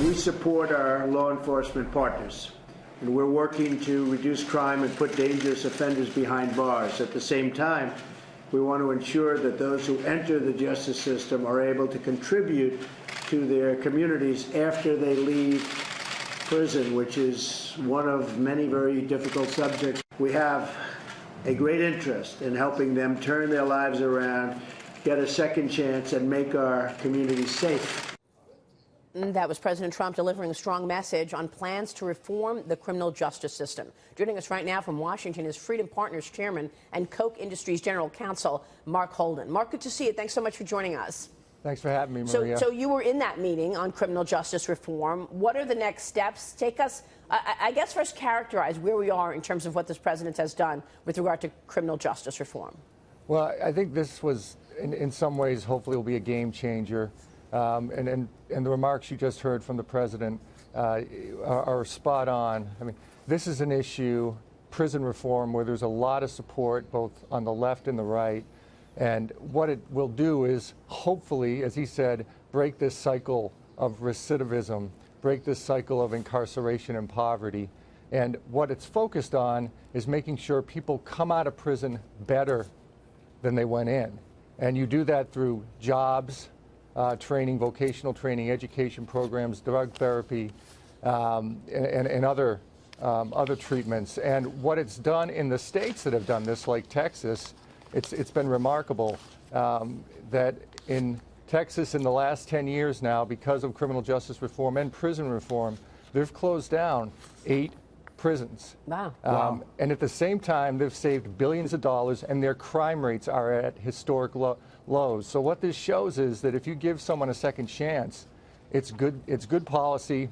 We support our law enforcement partners, and we're working to reduce crime and put dangerous offenders behind bars. At the same time, we want to ensure that those who enter the justice system are able to contribute to their communities after they leave prison, which is one of many very difficult subjects. We have a great interest in helping them turn their lives around, get a second chance, and make our communities safe. That was President Trump delivering a strong message on plans to reform the criminal justice system. Joining us right now from Washington is Freedom Partners Chairman and Koch Industries General Counsel, Mark Holden. Mark, good to see you. Thanks so much for joining us. Thanks for having me, Maria. So you were in that meeting on criminal justice reform. What are the next steps? Take us, I guess, first characterize where we are in terms of what this president has done with regard to criminal justice reform. Well, I think this was, in some ways, hopefully will be a game changer. And the remarks you just heard from the president are spot on. I mean, this is an issue, prison reform, where there's a lot of support both on the left and the right. And what it will do is, hopefully, as he said, break this cycle of recidivism, break this cycle of incarceration and poverty. And what it's focused on is making sure people come out of prison better than they went in. And you do that through jobs, training, vocational training, education programs, drug therapy, and other treatments. And what it's done in the states that have done this, like Texas, it's been remarkable that in Texas in the last 10 years now, because of criminal justice reform and prison reform, they've closed down 8 prisons. Wow. And at the same time, they've saved billions of dollars, and their crime rates are at historic lows. So what this shows is that if you give someone a second chance, it's good policy,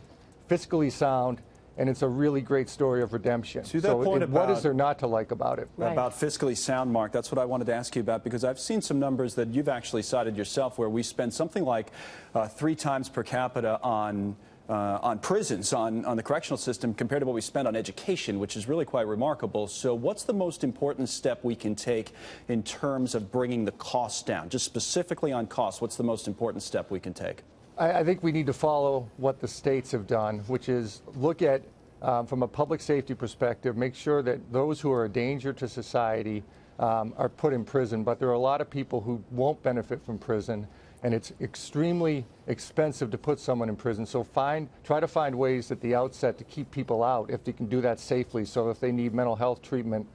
fiscally sound, and it's a really great story of redemption. To that point about, what is there not to like about it? Right. About fiscally sound, Mark, that's what I wanted to ask you about, because I've seen some numbers that you've actually cited yourself where we spend something like 3 times per capita on prisons, on the correctional system, compared to what we spend on education, which is really quite remarkable. So what's the most important step we can take in terms of bringing the costs down? Just specifically on costs, what's the most important step we can take? I think we need to follow what the states have done, which is look at, from a public safety perspective, make sure that those who are a danger to society are put in prison. But there are a lot of people who won't benefit from prison, and it's extremely expensive to put someone in prison. So try to find ways at the outset to keep people out, if you can do that safely. So if they need mental health treatment,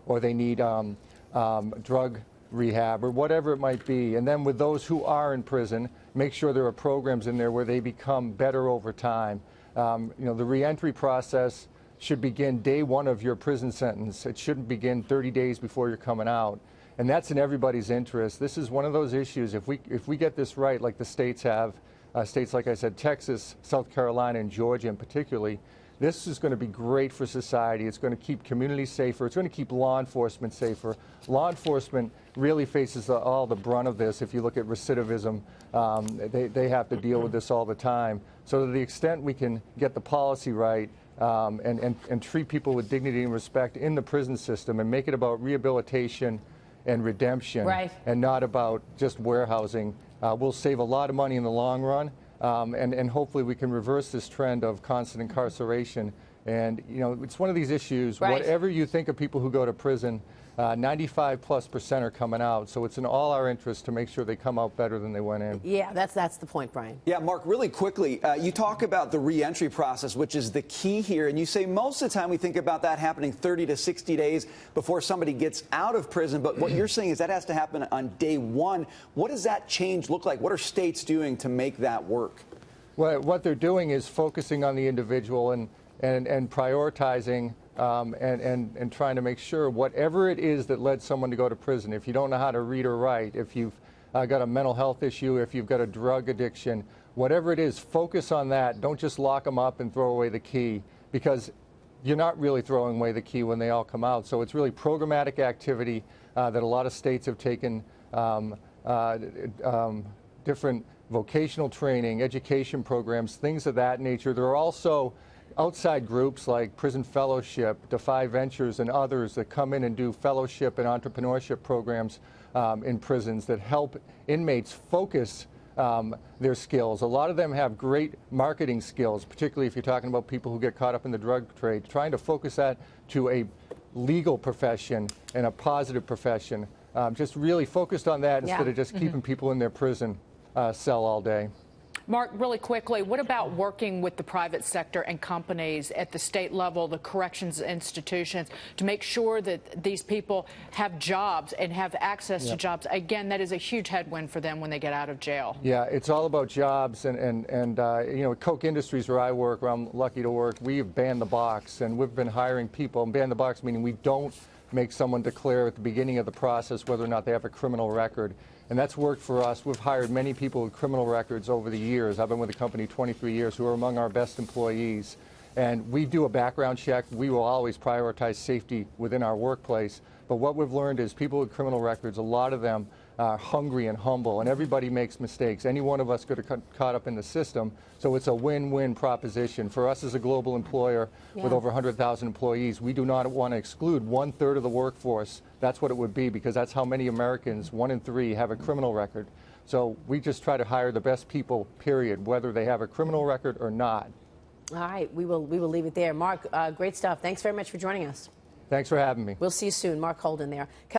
or they need drug rehab, or whatever it might be. And then with those who are in prison, make sure there are programs in there where they become better over time. The reentry process should begin day 1 of your prison sentence. It shouldn't begin 30 days before you're coming out. And that's in everybody's interest. This is one of those issues, if we get this right, like the states have, states like I said, Texas, South Carolina, and Georgia in particularly, this is going to be great for society. It's going to keep communities safer. It's going to keep law enforcement safer. Law enforcement really faces all the brunt of this. If you look at recidivism, they have to deal with this all the time. So to the extent we can get the policy right, and treat people with dignity and respect in the prison system, and make it about rehabilitation and redemption, right, and not about just warehousing, we'll save a lot of money in the long run. And hopefully we can reverse this trend of constant incarceration. And, it's one of these issues, right, whatever you think of people who go to prison, 95+% are coming out. So it's in all our interest to make sure they come out better than they went in. Yeah, that's the point, Brian. Yeah, Mark, really quickly, you talk about the reentry process, which is the key here. And you say most of the time we think about that happening 30 to 60 days before somebody gets out of prison. But what you're saying is that has to happen on day 1. What does that change look like? What are states doing to make that work? Well, what they're doing is focusing on the individual and prioritizing and trying to make sure whatever it is that led someone to go to prison, if you don't know how to read or write, if you've got a mental health issue, if you've got a drug addiction, whatever it is, focus on that. Don't just lock them up and throw away the key, because you're not really throwing away the key when they all come out. So it's really programmatic activity that a lot of states have taken, different vocational training, education programs, things of that nature. There are also outside groups like Prison Fellowship, Defy Ventures, and others that come in and do fellowship and entrepreneurship programs in prisons that help inmates focus their skills. A lot of them have great marketing skills, particularly if you're talking about people who get caught up in the drug trade. Trying to focus that to a legal profession and a positive profession. Just really focused on that instead of just keeping people in their prison cell all day. Mark, really quickly, what about working with the private sector and companies at the state level, the corrections institutions, to make sure that these people have jobs and have access to jobs? Again, that is a huge headwind for them when they get out of jail. Yeah, it's all about jobs, and you know, Koch Industries, where I work, where I'm lucky to work, we have banned the box, and we've been hiring people. And banned the box meaning we don't make someone declare at the beginning of the process whether or not they have a criminal record. And that's worked for us. We've hired many people with criminal records over the years. I've been with the company 23 years, who are among our best employees. And we do a background check. We will always prioritize safety within our workplace. But what we've learned is people with criminal records, a lot of them are hungry and humble, and everybody makes mistakes. Any one of us could have caught up in the system, so it's a win-win proposition. For us as a global employer with over 100,000 employees, we do not want to exclude 1/3 of the workforce. That's what it would be, because that's how many Americans, 1 in 3, have a criminal record. So we just try to hire the best people, period, whether they have a criminal record or not. All right, we will leave it there. Mark, great stuff. Thanks very much for joining us. Thanks for having me. We'll see you soon. Mark Holden there.